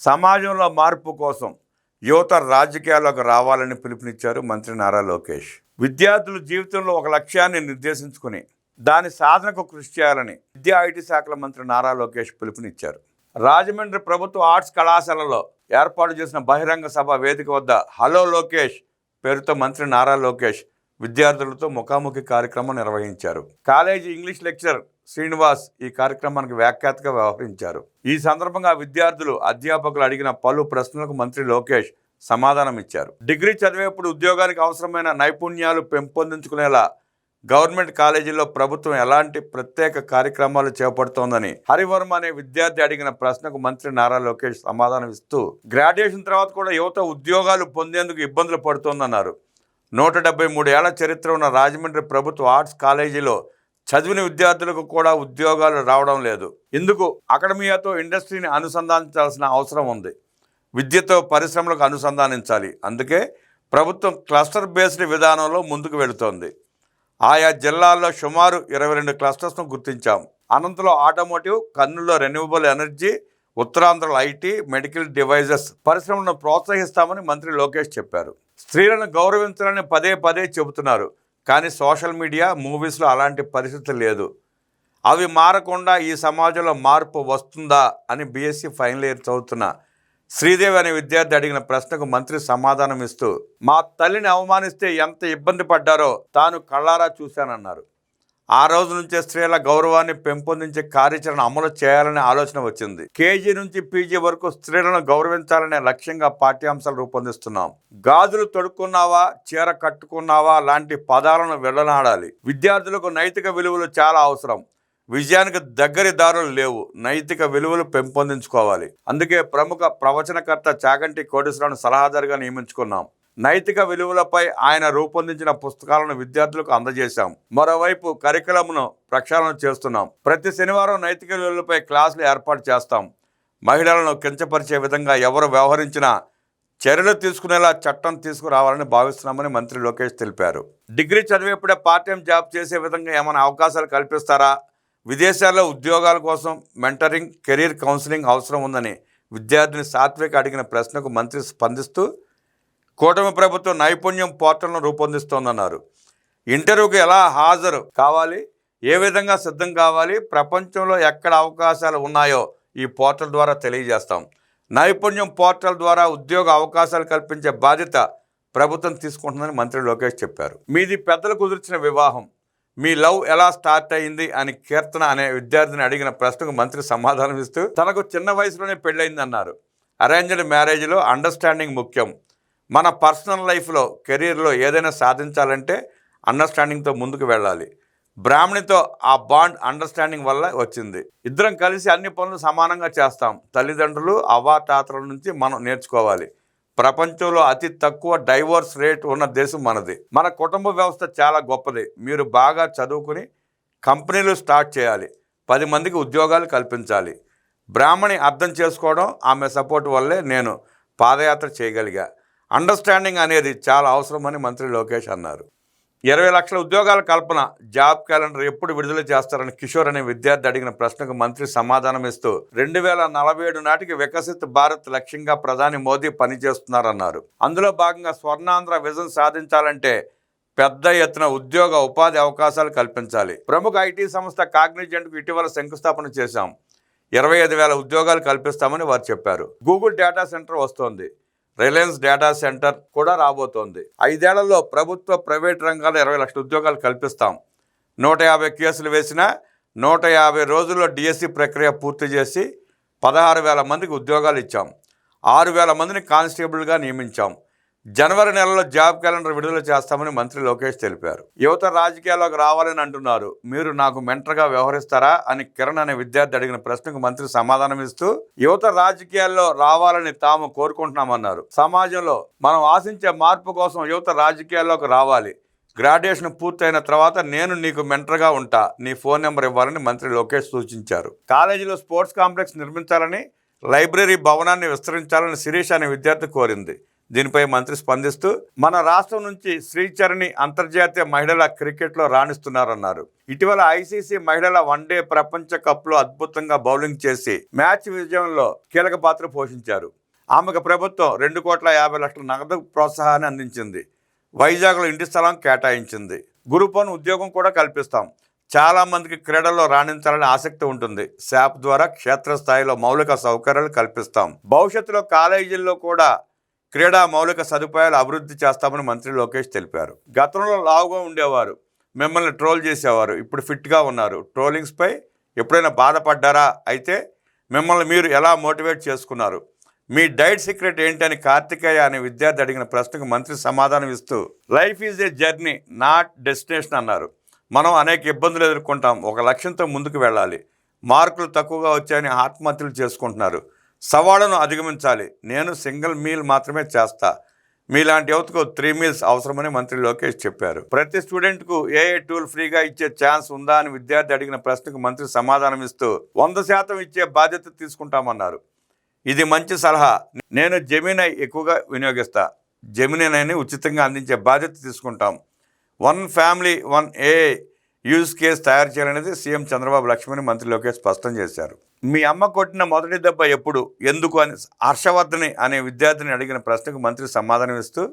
సమాజంలో మార్పు కోసం యువత రాజకీయాల్లోకి రావాలని పిలుపునిచ్చారు మంత్రి నారా లోకేష్. విద్యార్థులు జీవితంలో ఒక లక్ష్యాన్ని నిర్దేశించుకుని దాని సాధనకు కృషి చేయాలని విద్యా ఐటీ శాఖల మంత్రి నారా లోకేష్ పిలుపునిచ్చారు. రాజమండ్రి ప్రభుత్వ ఆర్ట్స్ కళాశాలలో ఏర్పాటు చేసిన బహిరంగ సభ వేదిక వద్ద హలో లోకేష్ పేరుతో మంత్రి నారా లోకేష్ విద్యార్థులతో ముఖాముఖి కార్యక్రమం నిర్వహించారు. కాలేజీ ఇంగ్లీష్ లెక్చరర్ శ్రీనివాస్ ఈ కార్యక్రమానికి వ్యాఖ్యాతగా వ్యవహరించారు. ఈ సందర్భంగా విద్యార్థులు అధ్యాపకులు అడిగిన పలు ప్రశ్నలకు మంత్రి లోకేష్ సమాధానం ఇచ్చారు. డిగ్రీ చదివేప్పుడు ఉద్యోగానికి అవసరమైన నైపుణ్యాలు పెంపొందించుకునేలా గవర్నమెంట్ కాలేజీల్లో ప్రభుత్వం ఎలాంటి ప్రత్యేక కార్యక్రమాలు చేపడుతోందని హరివర్మ అనే విద్యార్థి అడిగిన ప్రశ్నకు మంత్రి నారా లోకేష్ సమాధానం ఇస్తూ, గ్రాడ్యుయేషన్ తర్వాత కూడా యువత ఉద్యోగాలు పొందేందుకు ఇబ్బందులు పడుతోందన్నారు. 173 ఏళ్ల చరిత్ర ఉన్న రాజమండ్రి ప్రభుత్వ ఆర్ట్స్ కాలేజీలో చదివిన విద్యార్థులకు కూడా ఉద్యోగాలు రావడం లేదు. ఇందుకు అకాడమియాతో ఇండస్ట్రీని అనుసంధానించాల్సిన అవసరం ఉంది. విద్యతో పరిశ్రమలకు అనుసంధానించాలి. అందుకే ప్రభుత్వం క్లస్టర్ బేస్డ్ విధానంలో ముందుకు వెళుతోంది. ఆయా జిల్లాల్లో సుమారు 22 క్లస్టర్స్ను గుర్తించాం. అనంతలో ఆటోమోటివ్, కర్నూలులో రెన్యూవబుల్ ఎనర్జీ, ఉత్తరాంధ్రలో ఐటీ, మెడికల్ డివైజెస్ పరిశ్రమలను ప్రోత్సహిస్తామని మంత్రి లోకేష్ చెప్పారు. స్త్రీలను గౌరవించాలని పదే పదే చెబుతున్నారు. కానీ సోషల్ మీడియా, మూవీస్లో అలాంటి పరిస్థితి లేదు. అవి మారకుండా ఈ సమాజంలో మార్పు వస్తుందా అని బీఎస్సీ ఫైనల్ ఇయర్ చదువుతున్న శ్రీదేవి అనే విద్యార్థి అడిగిన ప్రశ్నకు మంత్రి సమాధానం ఇస్తూ, మా తల్లిని అవమానిస్తే ఎంత ఇబ్బంది పడ్డారో తాను కళ్ళారా చూశానన్నారు. ఆ రోజు నుంచే స్త్రీల గౌరవాన్ని పెంపొందించే కార్యాచరణ అమలు చేయాలనే ఆలోచన వచ్చింది. కేజీ నుంచి పీజీ వరకు స్త్రీలను గౌరవించాలనే లక్ష్యంగా పాఠ్యాంశాలు రూపొందిస్తున్నాం. గాజులు తొడుక్కున్నావా, చీర కట్టుకున్నావా లాంటి పదాలను వెళ్ళనాడాలి. విద్యార్థులకు నైతిక విలువలు చాలా అవసరం. విజయానికి దగ్గరి దారులు లేవు. నైతిక విలువలు పెంపొందించుకోవాలి. అందుకే ప్రముఖ ప్రవచనకర్త చాగంటి కోటేశ్వరరావును సలహాదారుగా నియమించుకున్నాం. నైతిక విలువలపై ఆయన రూపొందించిన పుస్తకాలను విద్యార్థులకు అందజేశాం. మరోవైపు కరికులంను ప్రక్షాళన చేస్తున్నాం. ప్రతి శనివారం నైతిక విలువలపై క్లాసులు ఏర్పాటు చేస్తాం. మహిళలను కించపరిచే విధంగా ఎవరు వ్యవహరించినా చర్యలు తీసుకునేలా చట్టం తీసుకురావాలని భావిస్తున్నామని మంత్రి లోకేష్ తెలిపారు. డిగ్రీ చదివేప్పుడే పార్ట్ టైం జాబ్ చేసే విధంగా ఏమైనా అవకాశాలు కల్పిస్తారా? విదేశాల్లో ఉద్యోగాల కోసం మెంటరింగ్, కెరీర్ కౌన్సిలింగ్ అవసరం ఉందని విద్యార్థిని సాత్విక్ అడిగిన ప్రశ్నకు మంత్రి స్పందిస్తూ, కూటమి ప్రభుత్వం నైపుణ్యం పోర్టల్ను రూపొందిస్తోందన్నారు. ఇంటర్వ్యూకి ఎలా హాజరు కావాలి, ఏ విధంగా సిద్ధం కావాలి, ప్రపంచంలో ఎక్కడ అవకాశాలు ఉన్నాయో ఈ పోర్టల్ ద్వారా తెలియజేస్తాం. నైపుణ్యం పోర్టల్ ద్వారా ఉద్యోగ అవకాశాలు కల్పించే బాధ్యత ప్రభుత్వం తీసుకుంటుందని మంత్రి లోకేష్ చెప్పారు. మీది పెద్దలు కుదిర్చిన వివాహం, మీ లవ్ ఎలా స్టార్ట్ అయింది అని కీర్తన అనే విద్యార్థిని అడిగిన ప్రశ్నకు మంత్రి సమాధానం ఇస్తూ, తనకు చిన్న వయసులోనే పెళ్ళయిందన్నారు. అరేంజ్డ్ మ్యారేజ్లో అండర్స్టాండింగ్ ముఖ్యం. మన పర్సనల్ లైఫ్లో, కెరీర్లో ఏదైనా సాధించాలంటే అండర్స్టాండింగ్తో ముందుకు వెళ్ళాలి. బ్రాహ్మణితో ఆ బాండ్ అండర్స్టాండింగ్ వల్ల వచ్చింది. ఇద్దరం కలిసి అన్ని పనులు సమానంగా చేస్తాం. తల్లిదండ్రులు, అవ్వాతాతల నుంచి మనం నేర్చుకోవాలి. ప్రపంచంలో అతి తక్కువ డైవోర్స్ రేట్ ఉన్న దేశం మనది. మన కుటుంబ వ్యవస్థ చాలా గొప్పది. మీరు బాగా చదువుకుని కంపెనీలు స్టార్ట్ చేయాలి. 10 మందికి ఉద్యోగాలు కల్పించాలి. బ్రాహ్మణి అర్థం చేసుకోవడం, ఆమె సపోర్ట్ వల్లే నేను పాదయాత్ర చేయగలిగా. అండర్స్టాండింగ్ అనేది చాలా అవసరమని మంత్రి లోకేష్ అన్నారు. 20 లక్షల ఉద్యోగాల కల్పన, జాబ్ క్యాలెండర్ ఎప్పుడు విడుదల చేస్తారని కిషోర్ అనే విద్యార్థి అడిగిన ప్రశ్నకు మంత్రి సమాధానం ఇస్తూ, 2047 నాటికి వికసిత్ భారత్ లక్ష్యంగా ప్రధాని మోదీ పనిచేస్తున్నారన్నారు. అందులో భాగంగా స్వర్ణాంధ్ర విజన్ సాధించాలంటే పెద్ద ఎత్తున ఉద్యోగ ఉపాధి అవకాశాలు కల్పించాలి. ప్రముఖ ఐటీ సంస్థ కాగ్నిజెంట్కు ఇటీవల శంకుస్థాపన చేశాం. 25,000 ఉద్యోగాలు కల్పిస్తామని వారు చెప్పారు. గూగుల్ డేటా సెంటర్ వస్తోంది. రిలయన్స్ డేటా సెంటర్ కూడా రాబోతోంది. 5 ఏళ్లలో ప్రభుత్వ, ప్రైవేట్ రంగాల్లో 20 లక్షల ఉద్యోగాలు కల్పిస్తాం. 150 కేసులు వేసినా 150 రోజుల్లో డిఎస్సి ప్రక్రియ పూర్తి చేసి 16,000 మందికి ఉద్యోగాలు ఇచ్చాం. 6,000 మందిని కానిస్టేబుల్గా నియమించాం. జనవరి నెలలో జాబ్ క్యాలెండర్ విడుదల చేస్తామని మంత్రి లోకేష్ తెలిపారు. యువత రాజకీయాల్లోకి రావాలని అంటున్నారు. మీరు నాకు మెంటర్గా వ్యవహరిస్తారా అని కిరణ్ అనే విద్యార్థి అడిగిన ప్రశ్నకు మంత్రి సమాధానం ఇస్తూ, యువత రాజకీయాల్లో రావాలని తాము కోరుకుంటున్నామన్నారు. సమాజంలో మనం ఆశించే మార్పు కోసం యువత రాజకీయాల్లోకి రావాలి. గ్రాడ్యుయేషన్ పూర్తయిన తర్వాత నేను నీకు మెంటర్గా ఉంటా, నీ ఫోన్ నెంబర్ ఇవ్వాలని మంత్రి లోకేష్ సూచించారు. కాలేజీలో స్పోర్ట్స్ కాంప్లెక్స్ నిర్మించాలని, లైబ్రరీ భవనాన్ని విస్తరించాలని శిరీష్ అనే విద్యార్థి కోరింది. దీనిపై మంత్రి స్పందిస్తూ మన రాష్ట్రం నుంచి శ్రీచరణి అంతర్జాతీయ మహిళల క్రికెట్లో రాణిస్తున్నారన్నారు. ఇటీవల ఐసీసీ మహిళల వన్డే ప్రపంచ కప్లో అద్భుతంగా బౌలింగ్ చేసి మ్యాచ్ విజయంలో కీలక పాత్ర పోషించారు. ఆమెకు ప్రభుత్వం 2,50,00,000 నగదు ప్రోత్సాహాన్ని అందించింది. వైజాగ్లో ఇంటి స్థలం కేటాయించింది. గ్రూప్ 1 ఉద్యోగం కూడా కల్పిస్తాం. చాలామందికి క్రీడల్లో రాణించాలని ఆసక్తి ఉంటుంది. శాప్ ద్వారా క్షేత్రస్థాయిలో మౌలిక సౌకర్యాలు కల్పిస్తాం. భవిష్యత్తులో కాలేజీల్లో కూడా క్రీడా మౌలిక సదుపాయాలు అభివృద్ధి చేస్తామని మంత్రి లోకేష్ తెలిపారు. గతంలో లావుగా ఉండేవారు, మిమ్మల్ని ట్రోల్ చేసేవారు, ఇప్పుడు ఫిట్గా ఉన్నారు. ట్రోలింగ్స్పై ఎప్పుడైనా బాధపడ్డారా? అయితే మిమ్మల్ని మీరు ఎలా మోటివేట్ చేసుకున్నారు? మీ డైట్ సీక్రెట్ ఏంటని కార్తికేయ అనే విద్యార్థి అడిగిన ప్రశ్నకు మంత్రి సమాధానం ఇస్తూ life is a journey not destination అన్నారు. మనం అనేక ఇబ్బందులు ఎదుర్కొంటాం. ఒక లక్ష్యంతో ముందుకు వెళ్ళాలి. మార్కులు తక్కువగా వచ్చాయని ఆత్మహత్యలు చేసుకుంటున్నారు. సవాళ్లను అధిగమించాలి. నేను సింగిల్ మీల్ మాత్రమే చేస్తా. మీలాంటి యువతకు 3 మీల్స్ అవసరమని మంత్రి లోకేష్ చెప్పారు. ప్రతి స్టూడెంట్కు ఏఏ టూల్ ఫ్రీగా ఇచ్చే ఛాన్స్ ఉందా అని విద్యార్థి అడిగిన ప్రశ్నకు మంత్రి సమాధానం ఇస్తూ 100% ఇచ్చే బాధ్యత తీసుకుంటామన్నారు. ఇది మంచి సలహా. నేను జెమినై ఎక్కువగా వినియోగిస్తా. జెమినైని ఉచితంగా అందించే బాధ్యత తీసుకుంటాం. 1 ఫ్యామిలీ 1 ఏఐ యూజ్ కేస్ తయారు చేయాలనేది సీఎం చంద్రబాబు లక్ష్యమని మంత్రి లోకేష్ స్పష్టం చేశారు. మీ అమ్మ కొట్టిన మొదటి దెబ్బ ఎప్పుడు, ఎందుకు అని హర్షవర్ధని అనే విద్యార్థిని అడిగిన ప్రశ్నకు మంత్రి సమాధానం ఇస్తూ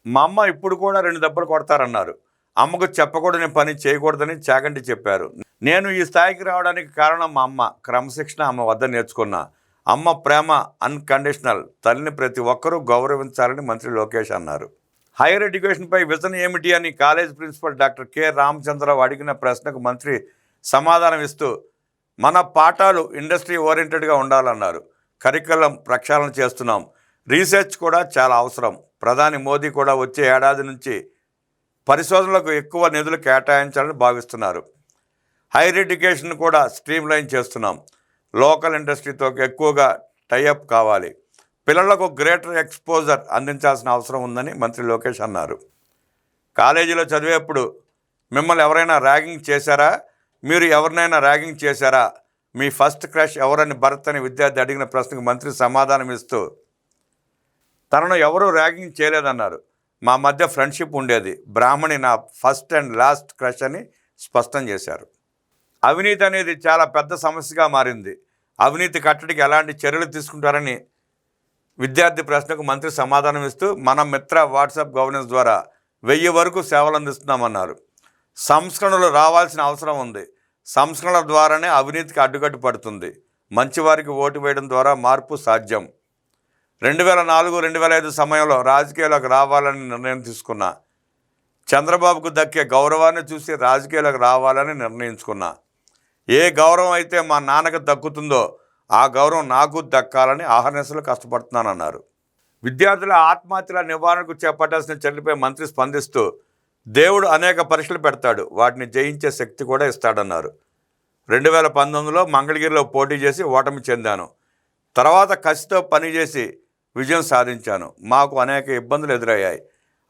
మా అమ్మ ఇప్పుడు కూడా 2 దెబ్బలు కొడతారన్నారు. అమ్మకు చెప్పకూడని పని చేయకూడదని చాగంటి చెప్పారు. నేను ఈ స్థాయికి రావడానికి కారణం మా అమ్మ. క్రమశిక్షణ అమ్మ వద్ద నేర్చుకున్నా. అమ్మ ప్రేమ అన్కండిషనల్. తల్లిని ప్రతి ఒక్కరూ గౌరవించాలని మంత్రి లోకేష్ అన్నారు. హైయర్ ఎడ్యుకేషన్పై విజన్ ఏమిటి అని college principal doctor K Ramachandra Rao అడిగిన ప్రశ్నకు మంత్రి సమాధానం ఇస్తూ మన పాఠాలు ఇండస్ట్రీ ఓరియంటెడ్గా ఉండాలన్నారు. కరికులం ప్రక్షాళన చేస్తున్నాం. రీసెర్చ్ కూడా చాలా అవసరం. ప్రధాని మోదీ కూడా వచ్చే ఏడాది నుంచి పరిశోధనలకు ఎక్కువ నిధులు కేటాయించాలని భావిస్తున్నారు. హైయర్ ఎడ్యుకేషన్ కూడా స్ట్రీమ్లైన్ చేస్తున్నాం. లోకల్ ఇండస్ట్రీతో ఎక్కువగా టైఅప్ కావాలి. పిల్లలకు గ్రేటర్ ఎక్స్పోజర్ అందించాల్సిన అవసరం ఉందని మంత్రి లోకేష్ అన్నారు. కాలేజీలో చదివేప్పుడు మిమ్మల్ని ఎవరైనా ర్యాగింగ్ చేశారా? మీరు ఎవరినైనా ర్యాగింగ్ చేశారా? మీ ఫస్ట్ క్రష్ ఎవరని భరత్ అని విద్యార్థి అడిగిన ప్రశ్నకు మంత్రి సమాధానం ఇస్తూ తనను ఎవరూ ర్యాగింగ్ చేయలేదన్నారు. మా మధ్య ఫ్రెండ్షిప్ ఉండేది. బ్రాహ్మణి నా ఫస్ట్ అండ్ లాస్ట్ క్రష్ అని స్పష్టం చేశారు. అవినీతి అనేది చాలా పెద్ద సమస్యగా మారింది. అవినీతి కట్టడికి ఎలాంటి చర్యలు తీసుకుంటారని విద్యార్థి ప్రశ్నకు మంత్రి సమాధానం ఇస్తూ మన మిత్ర వాట్సాప్ గవర్నెన్స్ ద్వారా 1000 వరకు సేవలు అందిస్తున్నామన్నారు. సంస్కరణలు రావాల్సిన అవసరం ఉంది. సంస్కరణల ద్వారానే అవినీతికి అడ్డుకట్టు పడుతుంది. మంచివారికి ఓటు వేయడం ద్వారా మార్పు సాధ్యం. 2004-2005 సమయంలో రాజకీయాలకు రావాలని నిర్ణయం తీసుకున్నా. చంద్రబాబుకు దక్కే గౌరవాన్ని చూసి రాజకీయాలకు రావాలని నిర్ణయించుకున్నా. ఏ గౌరవం అయితే మా నాన్నకు దక్కుతుందో ఆ గౌరవం నాకు దక్కాలని ఆహర్నిశలు కష్టపడుతున్నానన్నారు. విద్యార్థుల ఆత్మహత్యల నివారణకు చేపట్టాల్సిన చర్యలపై మంత్రి స్పందిస్తూ దేవుడు అనేక పరీక్షలు పెడతాడు, వాటిని జయించే శక్తి కూడా ఇస్తాడన్నారు. 2019లో మంగళగిరిలో పోటీ చేసి ఓటమి చెందాను. తర్వాత కసితో పనిచేసి విజయం సాధించాను. మాకు అనేక ఇబ్బందులు ఎదురయ్యాయి.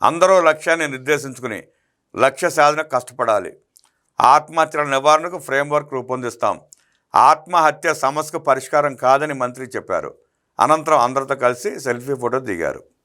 అందరూ లక్ష్యాన్ని నిర్దేశించుకుని లక్ష్య సాధనకు కష్టపడాలి. ఆత్మహత్యల నివారణకు ఫ్రేమ్వర్క్ రూపొందిస్తాం. ఆత్మహత్య సమస్యకు పరిష్కారం కాదని మంత్రి చెప్పారు. అనంతరం అందరితో కలిసి సెల్ఫీ ఫోటో దిగారు.